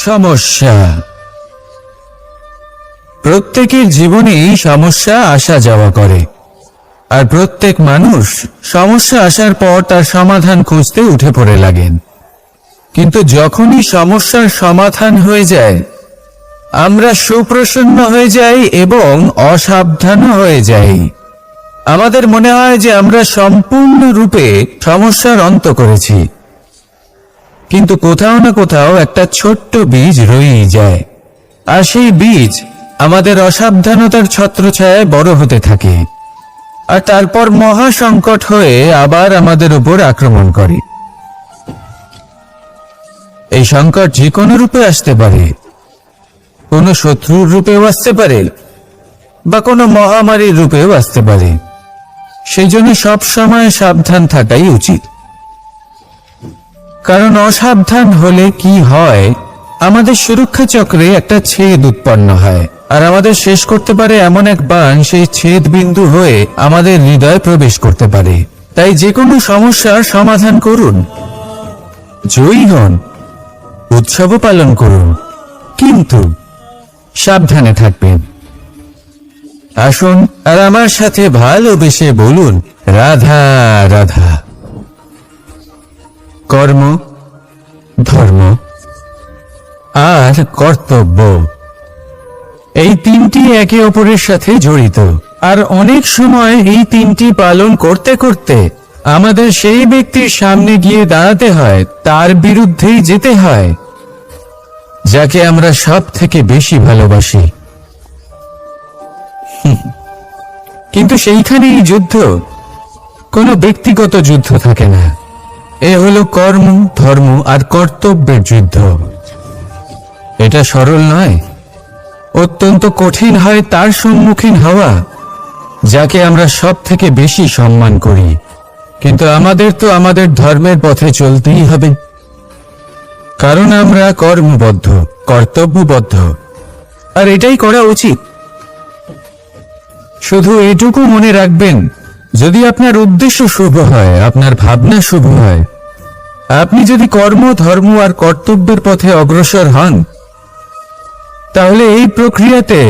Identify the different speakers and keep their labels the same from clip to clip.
Speaker 1: সমস্যা। প্রত্যেকের জীবনেই সমস্যা আসা যাওয়া করে, আর প্রত্যেক মানুষ সমস্যা আসার পর তার সমাধান খুঁজতে উঠে পড়ে লাগেন। কিন্তু যখনই সমস্যার সমাধান হয়ে যায়, আমরা সুপ্রসন্ন হয়ে যাই এবং অসাবধান হয়ে যাই। আমাদের মনে হয় যে আমরা সম্পূর্ণরূপে সমস্যার অন্ত করেছি, কিন্তু কোথাও না কোথাও একটা ছোট্ট বীজ রয়েই যায়, আর সেই বীজ আমাদের অসাবধানতার ছত্রছায়ায় বড় হতে থাকে, আর তারপর মহা সংকট হয়ে আবার আমাদের উপর আক্রমণ করে। এই সংকট যে কোনো রূপে আসতে পারে, কোনো শত্রুর রূপেও আসতে পারে, বা কোনো মহামারীর রূপেও আসতে পারে। সেই জন্য সবসময় সাবধান থাকাই উচিত, কারণ অসাবধান হলে কি হয়, আমাদের সুরক্ষা চক্রে একটা ছেদ উৎপন্ন হয়, আর আমাদের শেষ করতে পারে এমন এক বাণ সেই ছেদ বিন্দু হয়ে আমাদের হৃদয়ে প্রবেশ করতে পারে। তাই যে কোনো সমস্যার সমাধান করুন, জয়ী হন, উৎসবও পালন করুন, কিন্তু সাবধানে থাকবেন। আসুন আর আমার সাথে ভালোবেসে বলুন, রাধা রাধা। কর্ম, ধর্ম আর কর্তব্য, এই তিনটি একে অপরের সাথে জড়িত, আর অনেক সময় এই তিনটি পালন করতে করতে আমাদের সেই ব্যক্তির সামনে গিয়ে দাঁড়াতে হয়, তার বিরুদ্ধেই যেতে হয়, যাকে আমরা সব থেকে বেশি ভালোবাসি। কিন্তু সেইখানেই যুদ্ধ, কোনো ব্যক্তিগত যুদ্ধ থাকে না। এ হলো কর্ম, ধর্ম আর কর্তব্যের যুদ্ধ। এটা সরল নয়, অত্যন্ত কঠিন হয় তার সম্মুখীন হওয়া যাকে আমরা সব থেকে বেশি সম্মান করি। কিন্তু আমাদের তো আমাদের ধর্মের পথে চলতেই হবে, কারণ আমরা কর্মবদ্ধ, কর্তব্যবদ্ধ, আর এটাই করা উচিত। শুধু এটুকু মনে রাখবেন, যদি আপনার উদ্দেশ্য শুভ হয়, আপনার ভাবনা শুভ হয়, আপনি যদি কর্ম, ধর্ম আর কর্তব্যের পথে অগ্রসর হন, তাহলে এই প্রক্রিয়াতে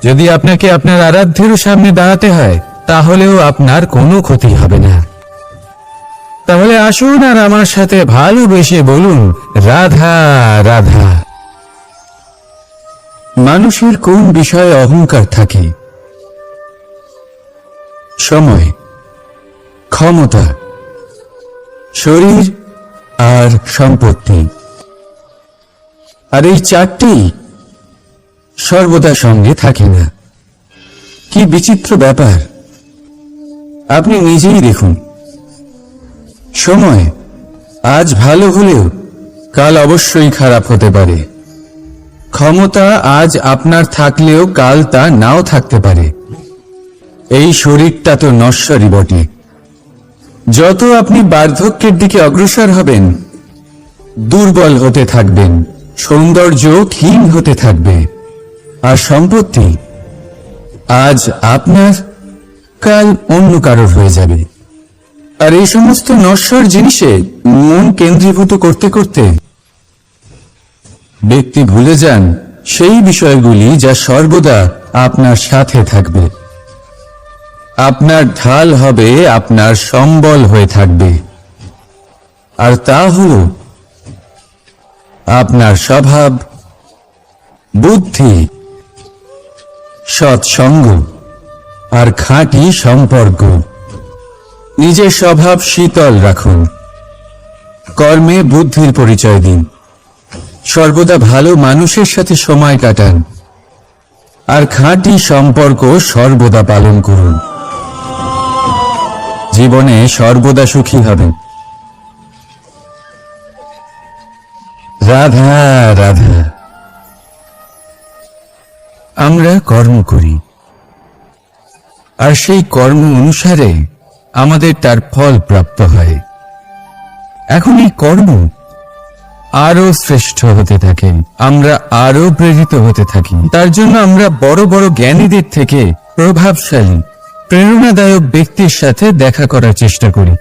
Speaker 1: যদি আপনাকে আপনার আরাধ্যের সামনে দাঁড়াতে হয়, তাহলেও আপনার কোনো ক্ষতি হবে না। তাহলে আসুন আর আমার সাথে ভালোবেসে বলুন, রাধা রাধা। মানুষের কোন বিষয়ে অহংকার থাকে? সময়, ক্ষমতা, শরীর আর সম্পত্তি। আর এই চারটি সর্বদা সঙ্গে থাকে না। কি বিচিত্র ব্যাপার, আপনি নিজেই দেখুন। সময় আজ ভালো হলেও কাল অবশ্যই খারাপ হতে পারে। ক্ষমতা আজ আপনার থাকলেও কাল তা নাও থাকতে পারে। এই শরীরটা তো নশ্বরই বটে। যত আপনি বার্ধক্যের দিকে অগ্রসর হবেন, দুর্বল হতে থাকবেন, সৌন্দর্য ক্ষীণ হতে থাকবে। আর সম্পত্তি আজ আপনার, কাল অন্য কারোর হয়ে যাবে। আর এই সমস্ত নশ্বর জিনিসে মন কেন্দ্রীভূত করতে করতে ব্যক্তি ভুলে যান সেই বিষয়গুলি যা সর্বদা আপনার সাথে থাকবে, আপনার ঢাল হবে, আপনার সম্বল হয়ে থাকবে। আর তা হল আপনার স্বভাব, বুদ্ধি, সৎসঙ্গ আর খাঁটি সম্পর্ক। নিজের স্বভাব শীতল রাখুন, কর্মে বুদ্ধির পরিচয় দিন, সর্বদা ভালো মানুষের সাথে সময় কাটান, আর খাঁটি সম্পর্ক সর্বদা পালন করুন। জীবনে সর্বদা সুখী হবেন। রাধা রাধা। আমরা কর্ম করি, আর সেই কর্ম অনুসারে আমাদের তার ফল প্রাপ্ত হয়। এখন এই কর্ম আরো শ্রেষ্ঠ হতে থাকে, আমরা আরো প্রেরিত হতে থাকি। তার জন্য আমরা বড় বড় জ্ঞানীদের থেকে প্রভাবশালী, প্রেরণাদায়ক ব্যক্তির সাথে দেখা করার চেষ্টা করি,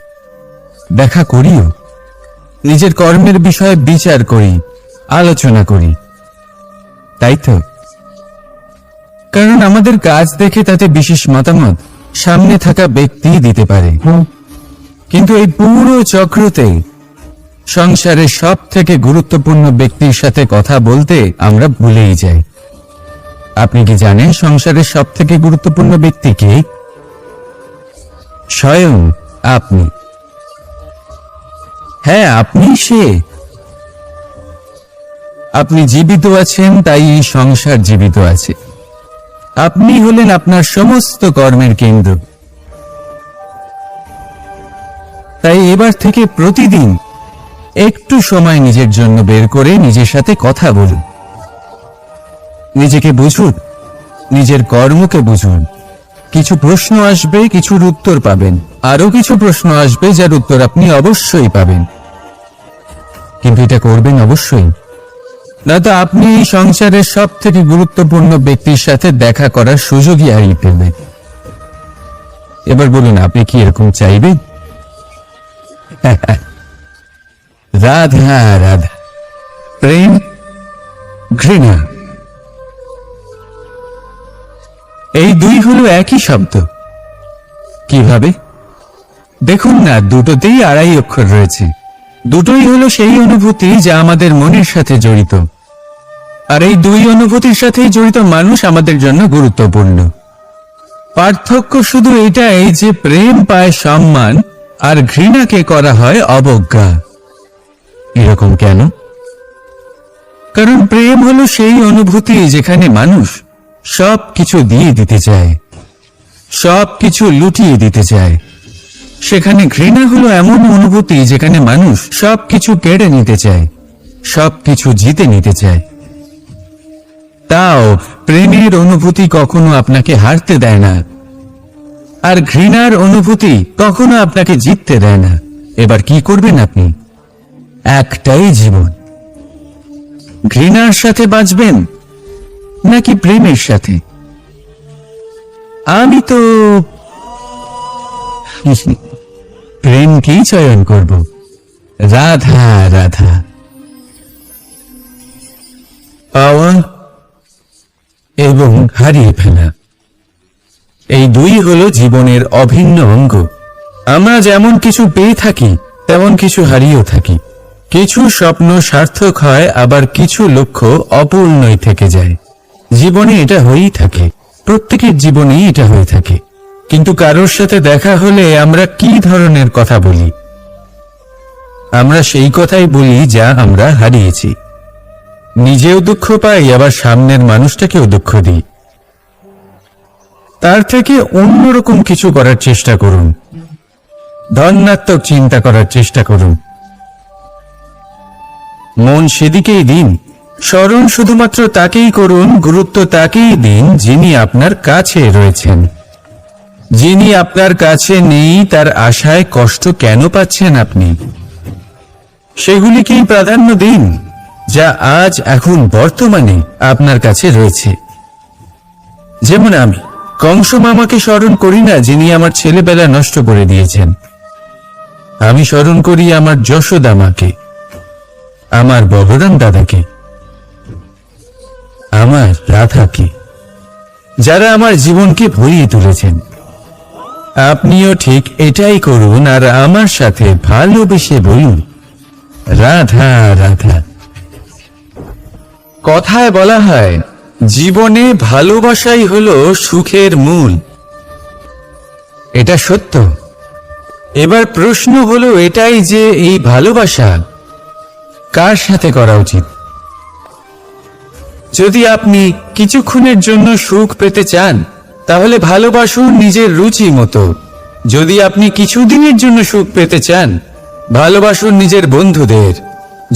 Speaker 1: দেখা করিও। নিজের কর্মের বিষয়ে বিচার করি, আলোচনা করি, তাই তো? কারণ আমাদের কাজ দেখে তাতে বিশেষ মতামত সামনে থাকা ব্যক্তি দিতে পারে, কিন্তু এই পুরো চক্রতে সংসারের সব থেকে গুরুত্বপূর্ণ ব্যক্তির সাথে কথা বলতে আমরা ভুলেই যাই। আপনি কি জানেন সংসারের সব থেকে গুরুত্বপূর্ণ ব্যক্তি কে? স্বয়ং আপনি। হ্যাঁ, আপনি সে। আপনি জীবিত আছেন, তাই এই সংসার জীবিত আছে। আপনি হলেন আপনার সমস্ত কর্মের কেন্দ্র। তাই এবার থেকে প্রতিদিন একটু সময় নিজের জন্য বের করে নিজের সাথে কথা বলুন। নিজেকে বুঝুন, নিজের কর্মকে বুঝুন। কিছু প্রশ্ন আসবে, কিছুর উত্তর পাবেন। আরো কিছু প্রশ্ন আসবে যার উত্তর আপনি অবশ্যই পাবেন, কিন্তু এটা করবেন অবশ্যই, না তো আপনি এই সংসারের সব থেকে গুরুত্বপূর্ণ ব্যক্তির সাথে দেখা করার সুযোগই হারিয়ে ফেলবেন। এবার বলুন, আপনি কি এরকম চাইবেন? রাধা রাধা, প্রেম, ঘৃণা, এই দুই হলো একই শব্দ। কিভাবে? দেখুন না, দুটোতেই আড়াই অক্ষর রয়েছে। দুটোই হলো সেই অনুভূতি যা আমাদের মনের সাথে জড়িত, আর এই দুই অনুভূতির সাথেই জড়িত মানুষ আমাদের জন্য গুরুত্বপূর্ণ। পার্থক্য শুধু এটাই যে প্রেম পায় সম্মান আর ঘৃণাকে করা হয় অবজ্ঞা। এরকম কেন? কারণ প্রেম হলো সেই অনুভূতি যেখানে মানুষ সব কিছু দিয়ে দিতে চায়, সব কিছু লুটিয়ে দিতে চায়। সেখানে ঘৃণা হলো এমন অনুভূতি যেখানে মানুষ সব কিছু কেড়ে নিতে চায়, সব কিছু জিতে নিতে চায়। তাও প্রেমের অনুভূতি কখনো আপনাকে হারতে দেয় না, আর ঘৃণার অনুভূতি কখনো আপনাকে জিততে দেয় না। এবার কি করবেন আপনি? একটাই জীবন। ঘৃণার সাথে বাঁচবেন নাকি প্রেমের সাথে? আমি তো প্রেমকেই চয়ন করব। রাধা রাধা। পাওয়া এবং হারিয়ে ফেলা, এই দুই হলো জীবনের অভিন্ন অঙ্গ। আমরা যেমন কিছু পেয়ে থাকি, তেমন কিছু হারিয়েও থাকি। কিছু স্বপ্ন সার্থক হয়, আবার কিছু লক্ষ্য অপূর্ণই থেকে যায়। জীবনে এটা হয়েই থাকে, প্রত্যেকের জীবনেই এটা হয়ে থাকে। কিন্তু কারোর সাথে দেখা হলে আমরা কি ধরনের কথা বলি? আমরা সেই কথাই বলি যা আমরা হারিয়েছি। নিজেও দুঃখ পাই, আবার সামনের মানুষটাকেও দুঃখ দিই। তার থেকে অন্যরকম কিছু করার চেষ্টা করুন, ধনাত্মক চিন্তা করার চেষ্টা করুন। মন সেদিকেই দিন। স্মরণ শুধুমাত্র তাকেই করুন, গুরুত্ব তাকেই দিন যিনি আপনার কাছে রয়েছেন। যিনি আপনার কাছে নেই, তার আশায় কষ্ট কেন পাচ্ছেন আপনি? সেগুলিকেই প্রাধান্য দিন যা আজ এখন বর্তমানে আপনার কাছে রয়েছে। যেমন আমি কংস মামাকে স্মরণ করি না, যিনি আমার ছেলেবেলা নষ্ট করে দিয়েছেন। আমি স্মরণ করি আমার যশোদা মাকে, আমার বলরাম দাদাকে, আমার রাধাকে, যারা আমার জীবনকে ভরিয়ে তুলেছেন। আপনিও ঠিক এটাই করুন, আর আমার সাথে ভালোবেসে বলুন, রাধা রাধা। কথায় বলা হয়, জীবনে ভালোবাসাই হলো সুখের মূল। এটা সত্য। এবার প্রশ্ন হলো এটাই যে এই ভালোবাসা কার সাথে করা উচিত? যদি আপনি কিছুক্ষণের জন্য সুখ পেতে চান, তাহলে ভালোবাসুন নিজের রুচি মতো। যদি আপনি কিছুদিনের জন্য সুখ পেতে চান, ভালোবাসুন নিজের বন্ধুদের।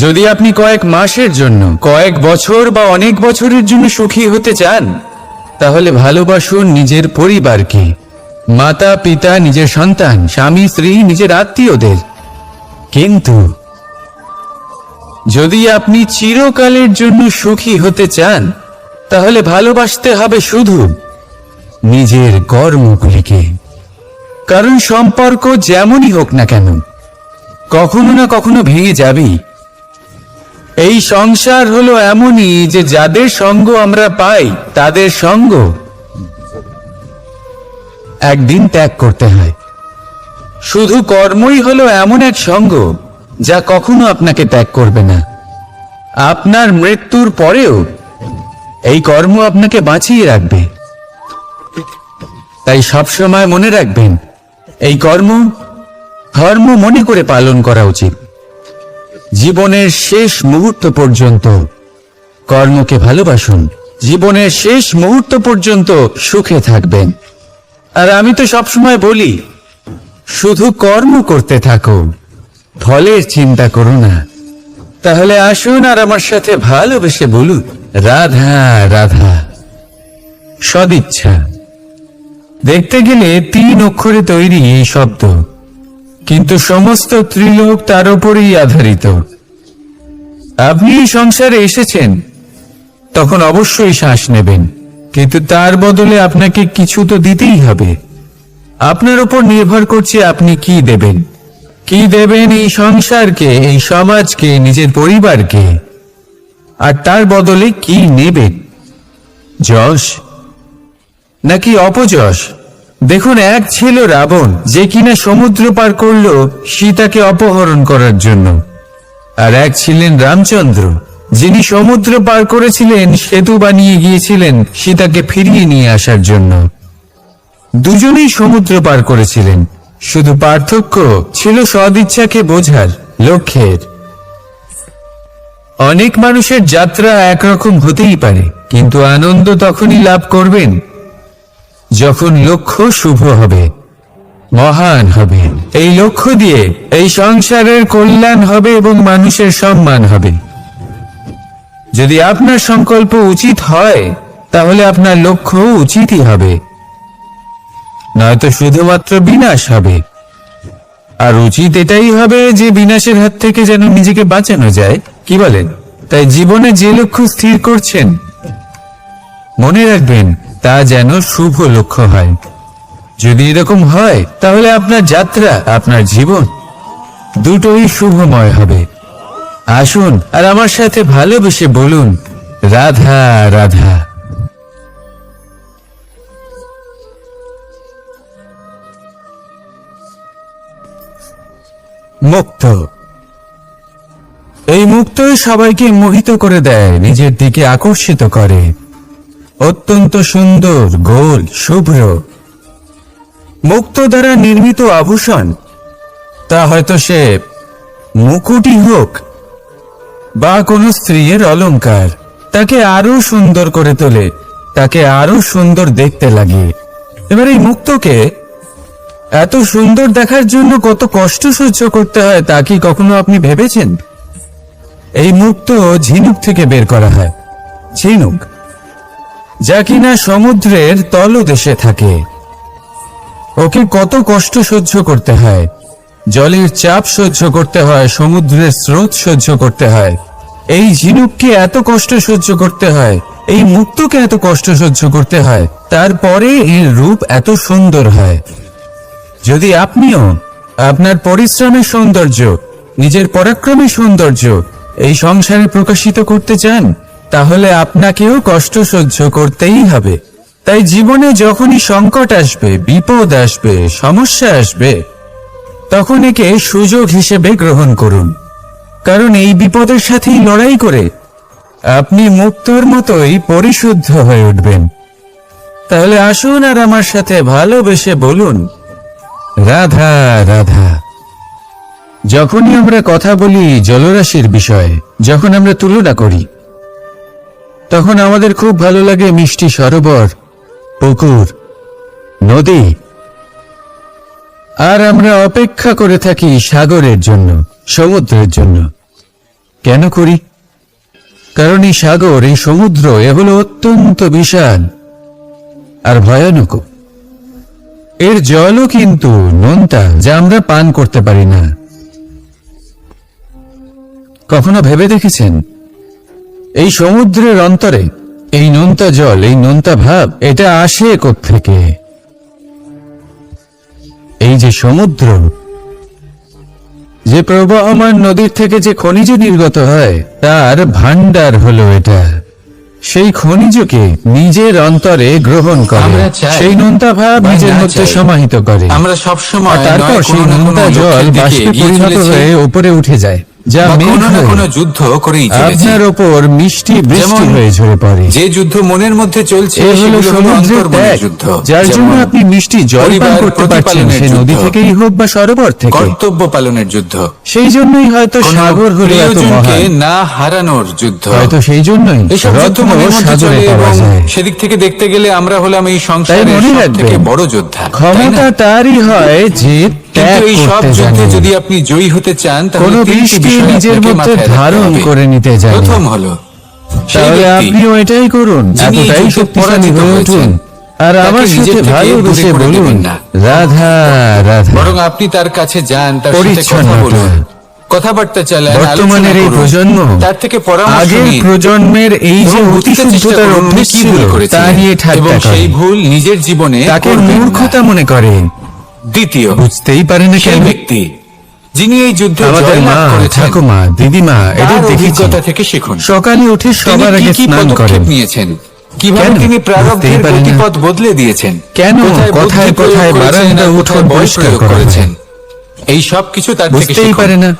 Speaker 1: যদি আপনি কয়েক মাসের জন্য, কয়েক বছর বা অনেক বছরের জন্য সুখী হতে চান, তাহলে ভালোবাসুন নিজের পরিবারকে, মাতা পিতা, নিজের সন্তান, স্বামী স্ত্রী, নিজের আত্মীয়দের। কিন্তু যদি আপনি চিরকালের জন্য সুখী হতে চান, তাহলে ভালোবাসতে হবে শুধু নিজের কর্মগুলিকে। কারণ সম্পর্ক যেমনই হোক না কেন, কখনো না কখনো ভেঙে যাবেই। এই সংসার হলো এমনই যে যাদের সঙ্গ আমরা পাই তাদের সঙ্গ একদিন ত্যাগ করতে হয়। শুধু কর্মই হলো এমন এক সঙ্গ যা কখনো আপনাকে ত্যাগ করবে না। আপনার মৃত্যুর পরেও এই কর্ম আপনাকে বাঁচিয়ে রাখবে। তাই সবসময় মনে রাখবেন, এই কর্ম ধর্ম মনে করে পালন করা উচিত। জীবনের শেষ মুহূর্ত পর্যন্ত কর্মকে ভালোবাসুন। জীবনের শেষ মুহূর্ত পর্যন্ত সুখে থাকবেন। আর আমি তো সবসময় বলি, শুধু কর্ম করতে থাকো, ফলের চিন্তা করো না। তাহলে আসুন আর আমার সাথে ভালোবেসে বলুন, রাধা রাধা। সদিচ্ছা। দেখতে গেলে 3 অক্ষরে তৈরি এই শব্দ, কিন্তু সমস্ত ত্রিলোক তার উপরেই আধারিত। আপনি এই সংসারে এসেছেন, তখন অবশ্যই শ্বাস নেবেন, কিন্তু তার বদলে আপনাকে কিছু তো দিতেই হবে। আপনার উপর নির্ভর করছে আপনি কি দেবেন। কি দেবেন এই সংসারকে, এই সমাজকে, নিজের পরিবারকে, আর তার বদলে কি নেবেন? যশ নাকি অপযশ? দেখুন, এক ছিল রাবণ, যে কিনা সমুদ্র পার করল সীতাকে অপহরণ করার জন্য। আর এক ছিলেন রামচন্দ্র, যিনি সমুদ্র পার করেছিলেন, সেতু বানিয়ে গিয়েছিলেন সীতাকে ফিরিয়ে নিয়ে আসার জন্য। দুজনেই সমুদ্র পার করেছিলেন, শুধু পার্থক্য ছিল সদিচ্ছাকে বোঝার লক্ষ্যের। অনেক মানুষের যাত্রা একরকম হতেই পারে, কিন্তু আনন্দ তখনই লাভ করবেন যখন লক্ষ্য শুভ হবে, মহান হবে। এই লক্ষ্য দিয়ে এই সংসারের কল্যাণ হবে এবং মানুষের সম্মান হবে। যদি আপনার সংকল্প উচিত হয়, তাহলে আপনার লক্ষ্য উচিতই হবে, নয়তো শুধুমাত্র বিনাশ হবে। আর উচিত এটাই হবে যে বিনাশের হাত থেকে যেন নিজেকে বাঁচানো যায়, কি বলেন? তাই জীবনে যে লক্ষ্য স্থির করছেন, মনে রাখবেন তা যেন শুভ লক্ষ্য হয়। যদি এরকম হয়, তাহলে আপনার যাত্রা, আপনার জীবন দুটোই শুভময় হবে। আসুন আর আমার সাথে ভালোবেসে বলুন, রাধা রাধা। মুক্ত। এই মুক্তই সবাইকে মোহিত করে দেয়, নিজের দিকে আকর্ষিত করে। অত্যন্ত সুন্দর, গোল, শুভ্র। মুক্ত দ্বারা নির্মিত আভূষণ, তা হয়তো সে মুকুটই হোক বা কোনো স্ত্রীর অলংকার, তাকে আরো সুন্দর করে তোলে, তাকে আরো সুন্দর দেখতে লাগে। এবার এই মুক্তকে এত সুন্দর দেখার জন্য কত কষ্ট সহ্য করতে হয়, তা কি কখনো আপনি ভেবেছেন? এই মুক্ত ঝিনুক থেকে বের করা হয়। ঝিনুক, যা কিনা সমুদ্রের তলদেশে থাকে। ওকে কত কষ্ট সহ্য করতে হয়, জলের চাপ সহ্য করতে হয়, সমুদ্রের স্রোত সহ্য করতে হয়। এই ঝিনুককে এত কষ্ট সহ্য করতে হয়, এই মুক্তকে এত কষ্ট সহ্য করতে হয়, তারপরে এর রূপ এত সুন্দর হয়। যদি আপনিও আপনার পরিশ্রমের সৌন্দর্য, নিজের পরাক্রমের সৌন্দর্য এই সংসারে প্রকাশিত করতে চান, তাহলে আপনাকেও কষ্ট সহ্য করতেই হবে। তাই জীবনে যখনই সংকট আসবে, বিপদ আসবে, সমস্যা আসবে, তখন একে সুযোগ হিসেবে গ্রহণ করুন। কারণ এই বিপদের সাথেই লড়াই করে আপনি মুক্তর মতোই পরিশুদ্ধ হয়ে উঠবেন। তাহলে আসুন আর আমার সাথে ভালোবেসে বলুন, রাধা রাধা। যখনই আমরা কথা বলি জলরাশির বিষয়ে, যখন আমরা তুলনা করি, তখন আমাদের খুব ভালো লাগে মিষ্টি সরোবর, পুকুর, নদী। আর আমরা অপেক্ষা করে থাকি সাগরের জন্য, সমুদ্রের জন্য। কেন করি? কারণ এই সাগর, এই সমুদ্র, এগুলো অত্যন্ত বিশাল আর ভয়ানক। এর জলও কিন্তু নোনতা, যা আমরা পান করতে পারি না। কখনো ভেবে দেখেছেন এই সমুদ্রের অন্তরে এই নোনতা জল, এই নোনতা ভাব, এটা আসে কোত্থেকে? এই যে সমুদ্র, যে প্রবাহমান নদীর থেকে যে খনিজ নির্গত হয় তার ভান্ডার হলো এটা। সেই খনিজকে নিজের অন্তরে গ্রহণ করে,
Speaker 2: আমরা চাই
Speaker 1: সেই নোনতা ভাব
Speaker 2: বা
Speaker 1: নিজের
Speaker 2: না
Speaker 1: মধ্যে
Speaker 2: চাই,
Speaker 1: সমাহিত করে।
Speaker 2: আমরা সবসময়
Speaker 1: আর তারপর
Speaker 2: নয়
Speaker 1: সেই
Speaker 2: কোনো না কোনো
Speaker 1: নোনতা জল
Speaker 2: লক্ষ্যের দিকে
Speaker 1: বাষ্পে
Speaker 2: এগিয়ে
Speaker 1: পরিণত
Speaker 2: চলেছি,
Speaker 1: হয়ে উপরে উঠে যায়, যা
Speaker 2: বা
Speaker 1: মেঘ
Speaker 2: কোনো না
Speaker 1: হয়ে
Speaker 2: কোনো যুদ্ধ করেই চলেছি।
Speaker 1: আপনার ওপর মিষ্টি বৃষ্টি
Speaker 2: যেমন
Speaker 1: হয়ে ঝরে পড়ে।
Speaker 2: যে যুদ্ধ মনের মধ্যে চলছে
Speaker 1: এ হলো
Speaker 2: সেগুলো হলো
Speaker 1: সমুদ্রের
Speaker 2: অন্তর্মনের
Speaker 1: ত্যাগ,
Speaker 2: যুদ্ধ,
Speaker 1: যার জন্য
Speaker 2: যেমন
Speaker 1: আপনি মিষ্টি জল পান
Speaker 2: পরিবার
Speaker 1: করতে পারছেন,
Speaker 2: প্রতিপালনের
Speaker 1: সে নদী
Speaker 2: যুদ্ধ,
Speaker 1: থেকেই হোক বা সরোবর থেকে।
Speaker 2: কর্তব্য পালনের যুদ্ধ,
Speaker 1: সেই জন্যই হয়তো
Speaker 2: কোনো
Speaker 1: সাগর হলো এত
Speaker 2: প্রিয়জনকে
Speaker 1: মহান।
Speaker 2: না হারানোর যুদ্ধ।
Speaker 1: হয়তো সেই জন্যই
Speaker 2: এসব যুদ্ধ
Speaker 1: রত্ন
Speaker 2: মনের মধ্যে
Speaker 1: সাগরে
Speaker 2: চলে
Speaker 1: পাওয়া
Speaker 2: এবং
Speaker 1: যায়।
Speaker 2: সেদিক থেকে দেখতে গেলে আমরা হলাম এই
Speaker 1: তাই
Speaker 2: সংসারের
Speaker 1: মনে
Speaker 2: সব থেকে
Speaker 1: রাখবেন,
Speaker 2: বড় যোদ্ধা, তাই
Speaker 1: ক্ষমতা
Speaker 2: না?
Speaker 1: তারই হয় যে ত্যাগ
Speaker 2: কিন্তু এই সব
Speaker 1: করতে
Speaker 2: যুদ্ধে
Speaker 1: জানে,
Speaker 2: যদি আপনি জয়ী হতে চান
Speaker 1: কোন
Speaker 2: তাহলে তিনটি
Speaker 1: বৃষ্টি
Speaker 2: বিষয়
Speaker 1: নিজের
Speaker 2: আপনাকে
Speaker 1: মধ্যে
Speaker 2: মাথায় রাখতে
Speaker 1: ধারণ
Speaker 2: হবে।
Speaker 1: করে নিতে জানে।
Speaker 2: প্রথম হলো সেই
Speaker 1: তাহলে
Speaker 2: ব্যক্তি
Speaker 1: আপনিও এটাই করুন,
Speaker 2: যিনি এই
Speaker 1: এতটাই
Speaker 2: যুদ্ধে
Speaker 1: শক্তিশালী
Speaker 2: পরাজিত
Speaker 1: হয়ে উঠুন,
Speaker 2: হয়েছেন,
Speaker 1: আর
Speaker 2: তাকে
Speaker 1: আমার
Speaker 2: নিজের
Speaker 1: সাথে
Speaker 2: থেকে
Speaker 1: ভালোবেসে
Speaker 2: দূরে করে
Speaker 1: বলুন,
Speaker 2: দেবেন না।
Speaker 1: রাধা রাধা।
Speaker 2: বরং আপনি তার কাছে যান, তার সাথে কথা
Speaker 1: পরিচ্ছন্নতা।
Speaker 2: বলুন, কথাবার্তা চালান,
Speaker 1: বর্তমানের
Speaker 2: আলোচনা
Speaker 1: এই
Speaker 2: করুন,
Speaker 1: প্রজন্ম
Speaker 2: তার থেকে পরামর্শ
Speaker 1: আগের
Speaker 2: নিন
Speaker 1: প্রজন্মের এই যে
Speaker 2: এবং বুঝতে চেষ্টা
Speaker 1: অতিশুদ্ধতার
Speaker 2: করুন উনি
Speaker 1: অভ্যেস
Speaker 2: কি
Speaker 1: ছিল
Speaker 2: ভুল
Speaker 1: তা
Speaker 2: করেছিলেন
Speaker 1: নিয়ে
Speaker 2: এবং
Speaker 1: ঠাট্টা
Speaker 2: সেই
Speaker 1: করে
Speaker 2: ভুল নিজের জীবনে
Speaker 1: তাকে
Speaker 2: করবেন না।
Speaker 1: মূর্খতা মনে করে।
Speaker 2: দ্বিতীয়,
Speaker 1: বুঝতেই পারে না
Speaker 2: সেই
Speaker 1: কেন।
Speaker 2: ব্যক্তি যিনি এই যুদ্ধে
Speaker 1: আমাদের মা,
Speaker 2: জয়লাভ করেছেন,
Speaker 1: ঠাকুমা, দিদিমা এদের
Speaker 2: তার
Speaker 1: দেখেছি
Speaker 2: অভিজ্ঞতা থেকে শিখুন।
Speaker 1: সকালে উঠে
Speaker 2: তিনি
Speaker 1: সবার
Speaker 2: কি
Speaker 1: আগে
Speaker 2: কি
Speaker 1: স্নান করেন।
Speaker 2: পদক্ষেপ নিয়েছেন, কিভাবে
Speaker 1: কেন?
Speaker 2: তিনি প্রারব্ধের
Speaker 1: বুঝতেই পারি না।
Speaker 2: গতিপথ বদলে দিয়েছেন,
Speaker 1: কেন?
Speaker 2: কোথায় বুদ্ধি
Speaker 1: কোথায়
Speaker 2: প্রয়োগ
Speaker 1: কোথায়
Speaker 2: করেছেন
Speaker 1: বারান্দা
Speaker 2: আর কোথায়
Speaker 1: উঠোন
Speaker 2: বল
Speaker 1: পরিষ্কার
Speaker 2: প্রয়োগ
Speaker 1: করা হয়।
Speaker 2: করেছেন, এই সব কিছু তার থেকে
Speaker 1: বুঝতেই
Speaker 2: শিখুন।
Speaker 1: পারে না।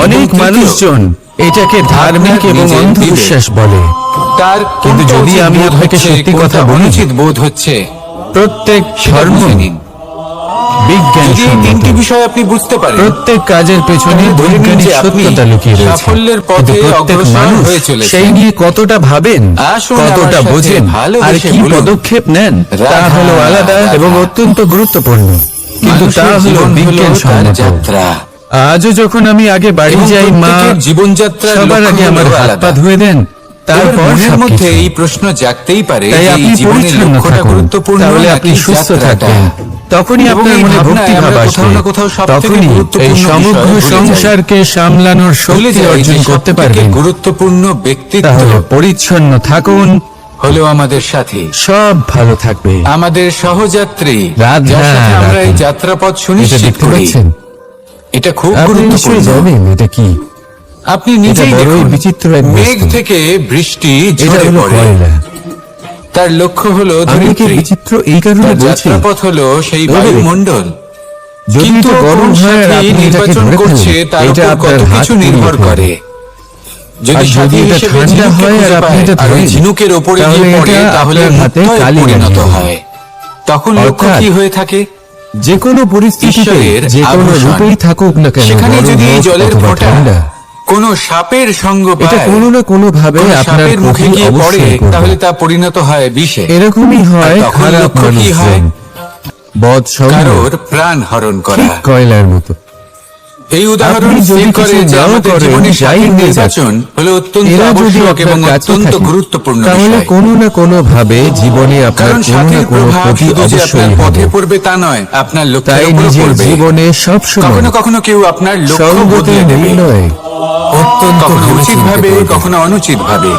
Speaker 1: অনেক
Speaker 2: তৃতীয়,
Speaker 1: মানুষজন এটাকে ধার্মিক
Speaker 2: আপনার
Speaker 1: এবং
Speaker 2: নিজের
Speaker 1: অন্ধবিশ্বাস বলে।
Speaker 2: তার
Speaker 1: কিন্তু
Speaker 2: কোনটা
Speaker 1: যদি
Speaker 2: উচিত
Speaker 1: আমি
Speaker 2: বোধ
Speaker 1: আপনাকে
Speaker 2: হচ্ছে,
Speaker 1: সত্যি
Speaker 2: কোনটা
Speaker 1: কথা বলি,
Speaker 2: অনুচিত বোধ হচ্ছে,
Speaker 1: প্রত্যেক
Speaker 2: সেটা
Speaker 1: ধর্ম
Speaker 2: বুঝে নিন।
Speaker 1: বিজ্ঞান
Speaker 2: যদি এই তিনটি
Speaker 1: সম্মত।
Speaker 2: বিষয় আপনি বুঝতে পারেন,
Speaker 1: প্রত্যেক কাজের পেছনে
Speaker 2: তাহলে ধরে নিন
Speaker 1: বৈজ্ঞানিক
Speaker 2: যে আপনি
Speaker 1: সত্যতা লুকিয়ে রয়েছে।
Speaker 2: সাফল্যের
Speaker 1: কিন্তু
Speaker 2: পথে
Speaker 1: প্রত্যেক
Speaker 2: অগ্রসর
Speaker 1: মানুষ
Speaker 2: হয়ে চলেছেন।
Speaker 1: সেই নিয়ে কতটা ভাবেন,
Speaker 2: আসুন
Speaker 1: কতটা
Speaker 2: আমার সাথে
Speaker 1: বোঝেন, আর
Speaker 2: ভালোবেসে
Speaker 1: কি
Speaker 2: বলুন,
Speaker 1: পদক্ষেপ নেন তা
Speaker 2: রাধা,
Speaker 1: হলো আলাদা
Speaker 2: রাধা।
Speaker 1: এবং অত্যন্ত গুরুত্বপূর্ণ। কিন্তু তা
Speaker 2: মানুষের
Speaker 1: হলো
Speaker 2: জীবন হলো
Speaker 1: বিজ্ঞান
Speaker 2: তার
Speaker 1: সম্মত।
Speaker 2: যাত্রা।
Speaker 1: আজও যখন আমি আগে বাড়ি
Speaker 2: এবং
Speaker 1: যাই, মা
Speaker 2: প্রত্যেকের জীবনযাত্রার
Speaker 1: সবার
Speaker 2: লক্ষ্য
Speaker 1: আগে আমার
Speaker 2: হলো
Speaker 1: হাত
Speaker 2: আলাদা।
Speaker 1: পা ধুয়ে দেন,
Speaker 2: এবার
Speaker 1: তারপর
Speaker 2: মনের মধ্যে
Speaker 1: সবকিছু।
Speaker 2: এই প্রশ্ন জাগতেই পারে
Speaker 1: তাই
Speaker 2: যে এই
Speaker 1: আপনি
Speaker 2: জীবনের
Speaker 1: পরিচ্ছন্ন
Speaker 2: লক্ষ্যটা
Speaker 1: থাকুন,
Speaker 2: গুরুত্বপূর্ণ
Speaker 1: তাহলে আপনি
Speaker 2: নাকি
Speaker 1: সুস্থ
Speaker 2: যাত্রাটা।
Speaker 1: থাকবেন। তখনই
Speaker 2: এবং
Speaker 1: আপনার
Speaker 2: এই
Speaker 1: মনে
Speaker 2: ভাবনায়
Speaker 1: ভক্তি ভাব
Speaker 2: আমরা কোথাও
Speaker 1: আসবে,
Speaker 2: না কোথাও সবথেকে
Speaker 1: তখনই এই
Speaker 2: গুরুত্বপূর্ণ
Speaker 1: সমগ্র
Speaker 2: বিষয় ভুলে যাই।
Speaker 1: সংসারকে সামলানোর
Speaker 2: ভুলে
Speaker 1: শক্তি
Speaker 2: যাই
Speaker 1: অর্জন
Speaker 2: যে
Speaker 1: করতে
Speaker 2: সবথেকে
Speaker 1: পারবেন।
Speaker 2: গুরুত্বপূর্ণ ব্যক্তিত্ব
Speaker 1: তাহলে পরিচ্ছন্ন থাকুন,
Speaker 2: হলো আমাদের সাথী,
Speaker 1: সব ভালো থাকবে।
Speaker 2: আমাদের সহযাত্রী,
Speaker 1: রাধা,
Speaker 2: যার সাথে আমরা
Speaker 1: রাধা।
Speaker 2: এই যাত্রাপথ
Speaker 1: এটা
Speaker 2: সুনিশ্চিত
Speaker 1: দেখতে
Speaker 2: করি।
Speaker 1: পাচ্ছেন?
Speaker 2: এটা খুব
Speaker 1: আপনি নিশ্চয়ই
Speaker 2: গুরুত্বপূর্ণ।
Speaker 1: জানেন এটা কি?
Speaker 2: আপনি নিজেই
Speaker 1: এটা বড়ই
Speaker 2: দেখুন,
Speaker 1: বিচিত্র এক
Speaker 2: মেঘ
Speaker 1: বস্তু।
Speaker 2: থেকে বৃষ্টি
Speaker 1: এটা
Speaker 2: ঝরে
Speaker 1: হলো
Speaker 2: পড়ে,
Speaker 1: কয়লা।
Speaker 2: তার লক্ষ্য হলো
Speaker 1: আমি কি
Speaker 2: ধরিত্রী,
Speaker 1: বিচিত্র এই কারণে
Speaker 2: তার
Speaker 1: বলছি,
Speaker 2: যাত্রাপথ হলো সেই
Speaker 1: তবে
Speaker 2: বায়ুমণ্ডল।
Speaker 1: যদি
Speaker 2: কিন্তু
Speaker 1: এটা গরম
Speaker 2: কোন
Speaker 1: হয় আর
Speaker 2: সাথী
Speaker 1: আপনি এটাকে
Speaker 2: নির্বাচন
Speaker 1: ধরে
Speaker 2: করছে
Speaker 1: ফেলেন,
Speaker 2: তার
Speaker 1: এটা
Speaker 2: উপর
Speaker 1: আপনার
Speaker 2: কত
Speaker 1: হাত
Speaker 2: কিছু
Speaker 1: পুড়িয়ে
Speaker 2: নির্ভর
Speaker 1: ফেলবে।
Speaker 2: করে।
Speaker 1: আর
Speaker 2: যদি
Speaker 1: যদি
Speaker 2: সাথী
Speaker 1: এটা
Speaker 2: হিসেবে
Speaker 1: ঠান্ডা
Speaker 2: ঝিনুককে
Speaker 1: হয় আর
Speaker 2: খুঁজে
Speaker 1: আপনি
Speaker 2: পায়
Speaker 1: এটা
Speaker 2: আর ওই
Speaker 1: ধরেন,
Speaker 2: ঝিনুকের ওপরে
Speaker 1: তাহলে
Speaker 2: গিয়ে পড়ে,
Speaker 1: এটা
Speaker 2: তাহলে
Speaker 1: আপনার হাতে
Speaker 2: মুক্তোয়
Speaker 1: কালি
Speaker 2: পরিণত
Speaker 1: বানিয়ে দেবে।
Speaker 2: হয়। তখন লক্ষ্য
Speaker 1: অর্থাৎ
Speaker 2: কি হয়ে থাকে?
Speaker 1: যে কোনো পরিস্থিতিতে
Speaker 2: ঈশ্বরের
Speaker 1: যে কোনো
Speaker 2: আভূষণ।
Speaker 1: রূপেই থাকুক না কেন,
Speaker 2: সেখানে
Speaker 1: গরম
Speaker 2: যদি এই
Speaker 1: হোক
Speaker 2: জলের
Speaker 1: অথবা
Speaker 2: ফোঁটা
Speaker 1: ঠান্ডা,
Speaker 2: কোন সাপের সঙ্গ
Speaker 1: এটা
Speaker 2: পায়,
Speaker 1: কোনো না কোনো ভাবে
Speaker 2: কোন
Speaker 1: আপনার
Speaker 2: সাপের মুখে
Speaker 1: ক্ষতি
Speaker 2: গিয়ে পড়ে,
Speaker 1: অবশ্যই করবে।
Speaker 2: তাহলে তা পরিণত হয় বিষে।
Speaker 1: এরকমই হয়
Speaker 2: আর তখন
Speaker 1: খারাপ
Speaker 2: লক্ষ্য কি হয়?
Speaker 1: মানুষজন, বদ সঙ্গ,
Speaker 2: কারোর প্রাণ হরণ করা।
Speaker 1: ঠিক কয়লার মতো।
Speaker 2: এই উদাহরণ
Speaker 1: আপনি যদি
Speaker 2: স্থির করে
Speaker 1: কিছু
Speaker 2: যে
Speaker 1: নাও
Speaker 2: আমাদের
Speaker 1: করেন,
Speaker 2: জীবনের
Speaker 1: যাই
Speaker 2: সাথীর
Speaker 1: হয়ে যাক,
Speaker 2: নির্বাচন হলো অত্যন্ত
Speaker 1: এরা যদি
Speaker 2: আবশ্যক এবং
Speaker 1: আপনার কাছে
Speaker 2: অত্যন্ত
Speaker 1: থাকে,
Speaker 2: গুরুত্বপূর্ণ
Speaker 1: তাহলে
Speaker 2: বিষয়।
Speaker 1: কোনো না কোনো ভাবে জীবনে আপনার
Speaker 2: কারণ
Speaker 1: কোনো না
Speaker 2: সাথীর
Speaker 1: কোনো
Speaker 2: প্রভাব
Speaker 1: ক্ষতি
Speaker 2: শুধু যে আপনার
Speaker 1: অবশ্যই
Speaker 2: পথে
Speaker 1: হবে।
Speaker 2: পড়বে তা নয়, আপনার লক্ষ্যের
Speaker 1: তাই
Speaker 2: উপরও
Speaker 1: নিজের
Speaker 2: পড়বে।
Speaker 1: জীবনে সবসময়
Speaker 2: কখনো কখনো কেউ আপনার লক্ষ্য
Speaker 1: সঙ্গতের
Speaker 2: বদলে দেবে,
Speaker 1: নির্ণয় অত্যন্ত
Speaker 2: কখনো
Speaker 1: ভেবে
Speaker 2: উচিত
Speaker 1: চিন্তে
Speaker 2: ভাবে,
Speaker 1: করবেন।
Speaker 2: কখনো অনুচিত ভাবে।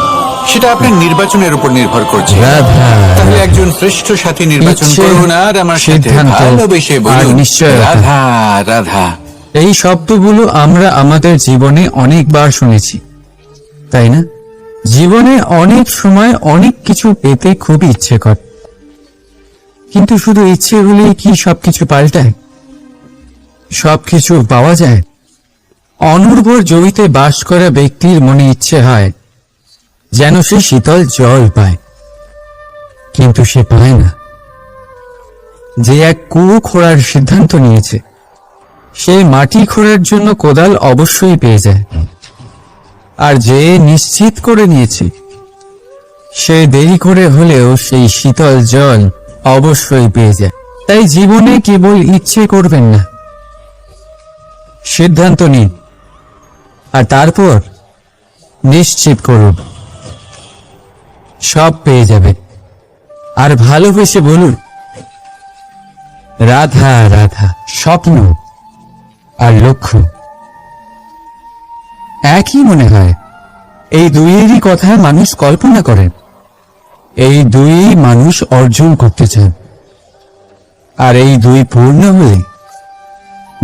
Speaker 2: সেটা আপনার নির্বাচনের উপর নির্ভর করছে।
Speaker 1: রাধা,
Speaker 2: তাহলে একজন শ্রেষ্ঠ সাথী নির্বাচন
Speaker 1: ইচ্ছে,
Speaker 2: করুন আর আমার সাথে
Speaker 1: সিদ্ধান্ত
Speaker 2: ভালোবেসে
Speaker 1: আর
Speaker 2: বলুন,
Speaker 1: নিশ্চয়তা।
Speaker 2: রাধা রাধা।
Speaker 1: এই শব্দগুলো আমরা আমাদের জীবনে অনেকবার শুনেছি, তাই না? জীবনে অনেক সময় অনেক কিছু পেতে খুবই ইচ্ছে করে, কিন্তু শুধু ইচ্ছে হলেই কি সবকিছু পাল্টায়? সবকিছু পাওয়া যায়? অনুর্বর জমিতে বাস করা ব্যক্তির মনে ইচ্ছে হয় যেন সে শীতল জল পায়, কিন্তু সে পায় না। যে এক কুয়ো খোঁড়ার সিদ্ধান্ত নিয়েছে, সে মাটি খোঁড়ার জন্য কোদাল অবশ্যই পেয়ে যায়। আর যে নিশ্চিত করে নিয়েছে, সে দেরি করে হলেও সেই শীতল জল অবশ্যই পেয়ে যায়। তাই জীবনে কেবল ইচ্ছে করবেন না, সিদ্ধান্ত নিন আর তারপর নিশ্চিত করুন, সব পেয়ে যাবে। আর ভালোবেসে বলুন, রাধা রাধা। স্বপ্ন আর লক্ষ্য একই মনে হয়। এই দুইয়েরই কথা মানুষ কল্পনা করেন, এই দুই মানুষ অর্জন করতে চান। আর এই দুই পূর্ণ হলে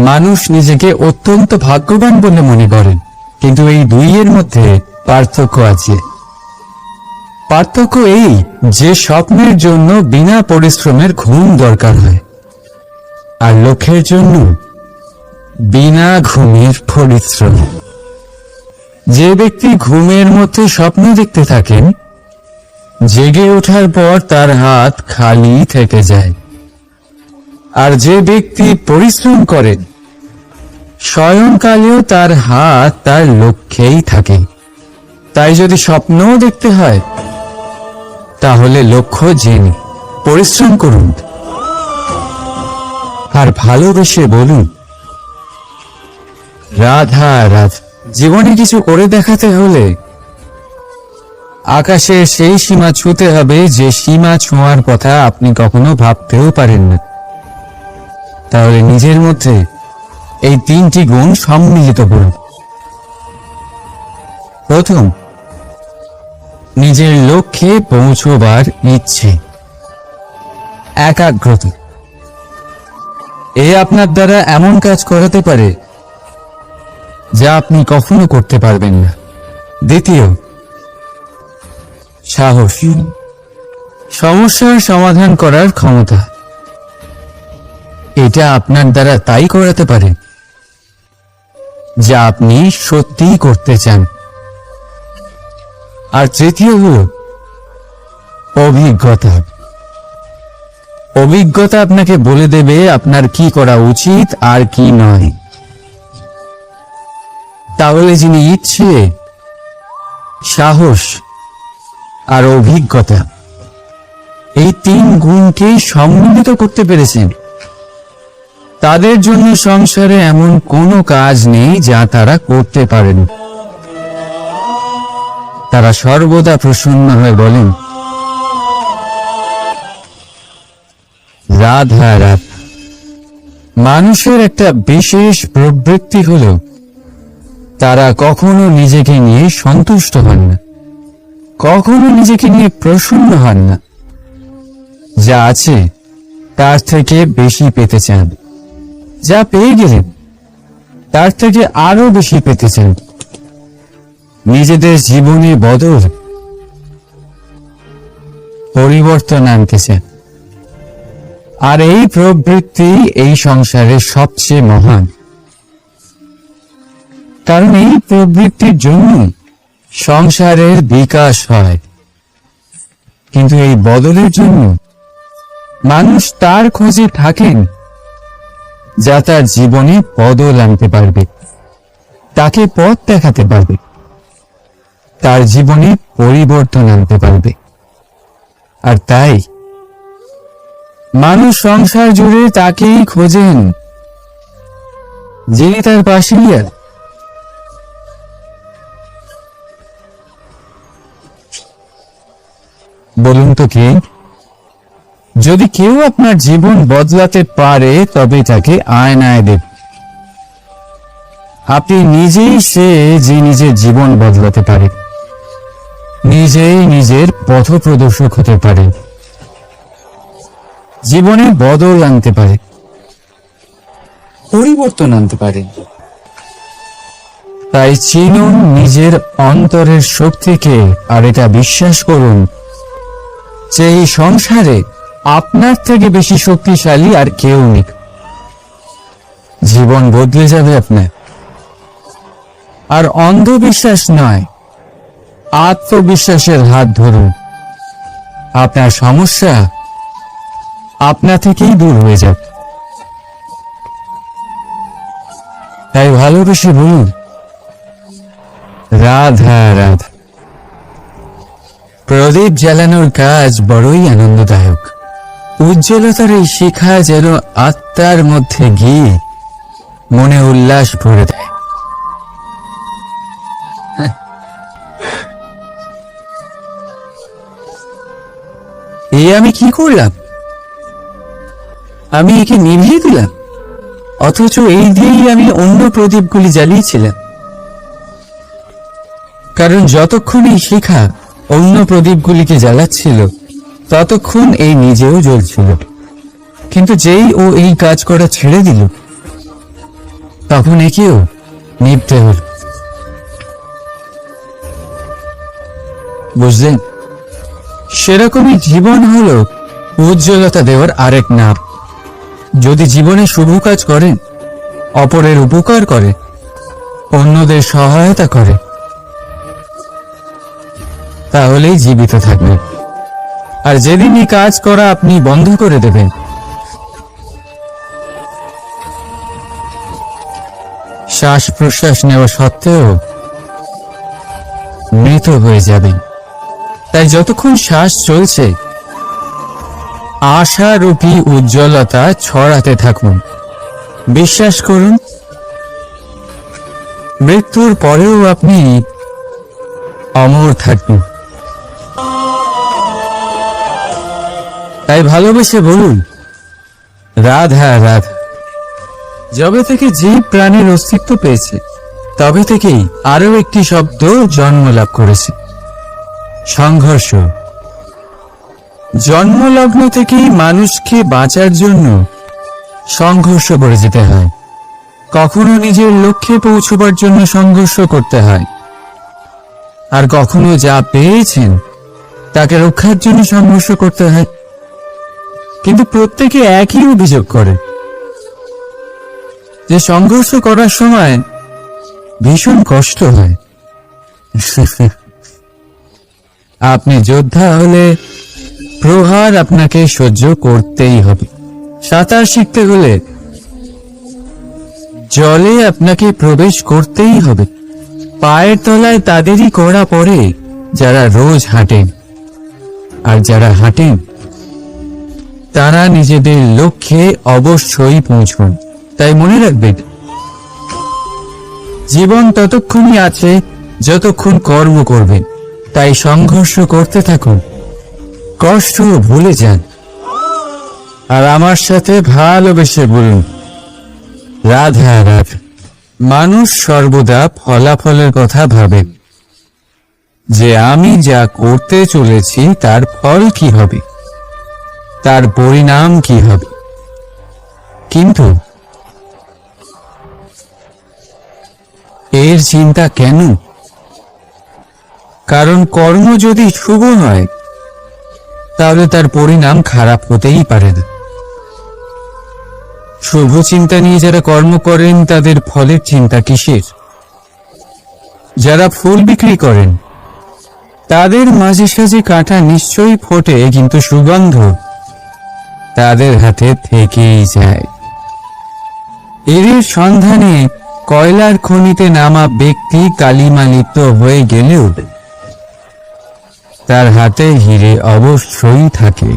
Speaker 1: মানুষ নিজেকে অত্যন্ত ভাগ্যবান বলে মনে করেন, কিন্তু এই দুইয়ের মধ্যে পার্থক্য আছে। পার্থক্য এই যে স্বপ্নের জন্য বিনা পরিশ্রমের ঘুম দরকার হয়, আর লক্ষ্যের জন্য বিনা ঘুমের পরিশ্রম। যে ব্যক্তি ঘুমের মধ্যে স্বপ্ন দেখতে থাকেন, জেগে ওঠার পর তার হাত খালি থেকে যায়। আর যে ব্যক্তি পরিশ্রম করেন, শয়নকালেও তার হাত তার লক্ষ্যেই থাকে। তাই যদি স্বপ্নও দেখতে হয়, তাহলে লক্ষ্য জেনে পরিশ্রম করুন আর ভালোবেসে বলুন, রাধা রাধা। জীবনে কিছু করে দেখাতে হলে আকাশের সেই সীমা ছুঁতে হবে যে সীমা ছোঁয়ার কথা আপনি কখনো ভাবতেও পারেন না। তাহলে নিজের মধ্যে এই তিনটি গুণ সম্মিলিত করুন। প্রথম, নিজের লক্ষ্যে পৌঁছবার ইচ্ছে, একাগ্রতা। এ আপনার দ্বারা এমন কাজ করাতে পারে যা আপনি কখনো করতে পারবেন না। দ্বিতীয়, সাহস, সমস্যার সমাধান করার ক্ষমতা। এটা আপনার দ্বারা তাই করাতে পারে যা আপনি সত্যিই করতে চান। আর তৃতীয় হল অভিজ্ঞতা। অভিজ্ঞতা আপনাকে বলে দেবে আপনার কি করা উচিত আর কি নয়। তাহলে যিনি ইচ্ছে, সাহস আর অভিজ্ঞতা, এই তিন গুণকেই সম্মিলিত করতে পেরেছেন, তাদের জন্য সংসারে এমন কোনো কাজ নেই যা তারা করতে পারেন। তারা সর্বদা প্রসন্ন হয়ে বলেন, রাধা রাধা। মানুষের একটা বিশেষ প্রবৃত্তি হল তারা কখনো নিজেকে নিয়ে সন্তুষ্ট হন না, কখনো নিজেকে নিয়ে প্রসন্ন হন না। যা আছে তার থেকে বেশি পেতে চান, যা পেয়ে গেলেন তার থেকে আরো বেশি পেতে চান। নিজেদের জীবনে বদল, পরিবর্তন আনতে চান। আর এই প্রবৃত্তি এই সংসারের সবচেয়ে মহান, কারণ এই প্রবৃত্তির জন্য সংসারের বিকাশ হয়। কিন্তু এই বদলের জন্য মানুষ তার খোঁজে থাকেন যা তার জীবনে বদল আনতে পারবে, তাকে পথ দেখাতে পারবে, তার জীবনে পরিবর্তন আনতে পারবে। আর তাই মানুষ সংসার জুড়ে তাকেই খোঁজেন যিনি তার পাশেই আছেন। বলুন তো কে? যদি কেউ আপনার জীবন বদলাতে পারে, তবে তাকে আয়নায় দেখ। আপনি নিজেই সে যে নিজের জীবন বদলাতে পারে, নিজেই নিজের পথ প্রদর্শক হতে পারে, জীবনে বদল আনতে পারে, পরিবর্তন আনতে পারে। তাই চিনুন নিজের অন্তরের শক্তিকে, আর এটা বিশ্বাস করুন যে এই সংসারে আপনার থেকে বেশি শক্তিশালী আর কেউ নেই। জীবন বদলে যাবে আপনার। আর অন্ধবিশ্বাস নয়, আত্মবিশ্বাসের হাত ধরুন। আপনার সমস্যা আপনা থেকেই দূর হয়ে যাবে। তাই ভালোবেসে বলুন, রাধা রাধা। প্রদীপ জ্বালানোর কাজ বড়ই আনন্দদায়ক। উজ্জ্বলতার এই শিখা যেন আত্মার মধ্যে গিয়ে মনে উল্লাস ভরে দেয়। এই আমি কি করলাম? আমি একে নিভিয়ে দিলাম, অথচ এই দিয়েই আমি অন্য প্রদীপগুলি জ্বালিয়েছিলাম। কারণ যতক্ষণ এই শিখা অন্য প্রদীপগুলিকে জ্বালাচ্ছিল, ততক্ষণ এই নিজেও জ্বলছিল। কিন্তু যেই ও এই কাজ করা ছেড়ে দিল, তখন একেও নিভতে হল। বুঝলেন? সেরকমই জীবন হলো উজ্জ্বলতা দেওয়ার আরেক নাম। যদি জীবনে শুভ কাজ করেন, অপরের উপকার করে, অন্যদের সহায়তা করে, তাহলেই জীবিত থাকবে। আর যেদিনই কাজ করা আপনি বন্ধ করে দেবেন, শ্বাস প্রশ্বাস নেওয়া সত্ত্বেও মৃত হয়ে যাবেন। তাই যতক্ষণ শ্বাস চলছে, আশারূপী উজ্জ্বলতা ছড়াতে থাকুন। বিশ্বাস করুন, মৃত্যুর পরেও আপনি অমর থাকবেন। তাই ভালোবেসে বলুন, রাধা রাধা। যবে থেকে জীব প্রাণের অস্তিত্ব পেয়েছে, তবে থেকেই আরো একটি শব্দ জন্ম লাভ করেছে, সংঘর্ষ। জন্মলগ্ন থেকেই মানুষকে বাঁচার জন্য সংঘর্ষ করে যেতে হয়। কখনো নিজের লক্ষ্যে পৌঁছবার জন্য সংঘর্ষ করতে হয়, আর কখনো যা পেয়েছেন তাকে রক্ষার জন্য সংঘর্ষ করতে হয়। কিন্তু প্রত্যেকে একই অভিযোগ করে যে সংঘর্ষ করার সময় ভীষণ কষ্ট হয়। আপনি যোদ্ধা হলে প্রহার আপনাকে সহ্য করতেই হবে। সাঁতার শিখতে হলে জলে আপনাকে প্রবেশ করতেই হবে। পায়ের তলায় তাদেরই কড়া পড়ে যারা রোজ হাঁটেন, আর যারা হাঁটেন তারা নিজেদের লক্ষ্যে অবশ্যই পৌঁছন। তাই মনে রাখবেন, জীবন ততক্ষণই আছে যতক্ষণ কর্ম করবেন। তাই সংঘর্ষ করতে থাকুন, কষ্ট ভুলে যান, আর আমার সাথে ভালোবেসে বলুন, রাধা রাধা। মানুষ সর্বদা ফলাফলের কথা ভাবেন, যে আমি যা করতে চলেছি তার ফল কি হবে, তার পরিণাম কি হবে। কিন্তু এর চিন্তা কেন? কারণ কর্ম যদি শুভ হয়, তাহলে তার পরিণাম খারাপ হতেই পারে না। শুভ চিন্তা নিয়ে যারা কর্ম করেন, তাদের ফলের চিন্তা কিসের? যারা ফুল বিক্রি করেন, তাদের মাঝে সাঝে কাঁটা নিশ্চয়ই ফোটে, কিন্তু সুগন্ধ তাদের হাতে থেকেই যায়। এর সন্ধানে কয়লার খনিতে নামা ব্যক্তি কালিমা লিপ্ত হয়ে গেলেও তার হাতে হিরে অবশ্যই থাকে।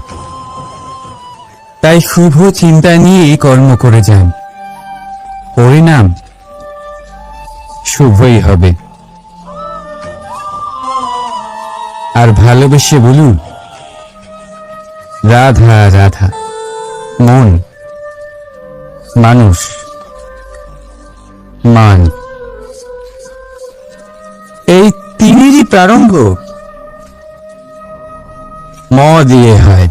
Speaker 1: তাই শুভ চিন্তা নিয়েই কর্ম করে যান, পরিণাম শুভই হবে। আর ভালোবেসে বলুন, রাধা রাধা। মন, মানুষ, মান, এই তিনেরই প্রারম্ভ ম দিয়ে হয়,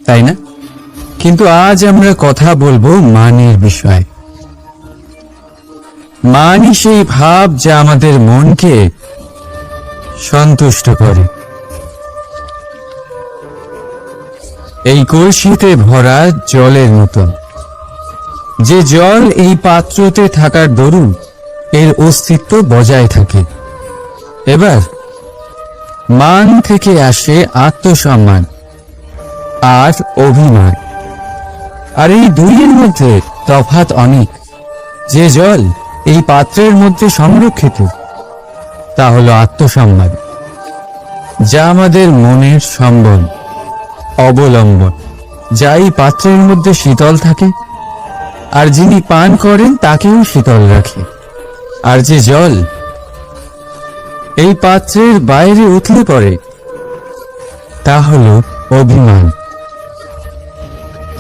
Speaker 1: তাই না? কিন্তু আজ আমরা কথা বলবো মানের বিষয়। মানই সেই ভাব যা আমাদের মনকে সন্তুষ্ট করে। এই কলসিতে ভরা জলের মতন, যে জল এই পাত্রতে থাকার দরুন এর অস্তিত্ব বজায় থাকে। এবার মান থেকে আসে আত্মসম্মান আর অভিমান, আর এই দুইয়ের মধ্যে তফাৎ অনেক। যে জল এই পাত্রের মধ্যে সংরক্ষিত, তা হলো আত্মসম্মান, যা আমাদের মনের সম্বল, অবলম্বন, যা এই পাত্রের মধ্যে শীতল থাকে, আর যিনি পান করেন তাকেও শীতল রাখে। আর যে জল এই পাত্রের বাইরে উঠলে পড়ে, তা হলো অভিমান,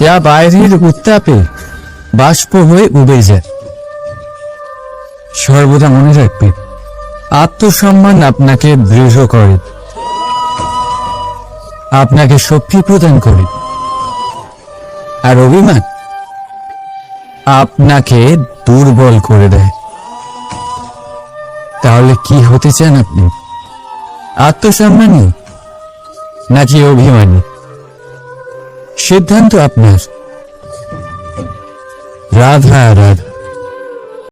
Speaker 1: যা বাইরের উত্তাপে বাষ্প হয়ে উবে যায়। সর্বদা মনে রাখবে, আত্মসম্মান আপনাকে দৃঢ় করে, আপনাকে শক্তি প্রদান করে, আর অভিমান আপনাকে দুর্বল করে দেয়, তাহলে কি হতে চান আপনি? আত্মসম্মানী নাকি অভিমানী? সিদ্ধান্ত আপনার। রাধা রাধা।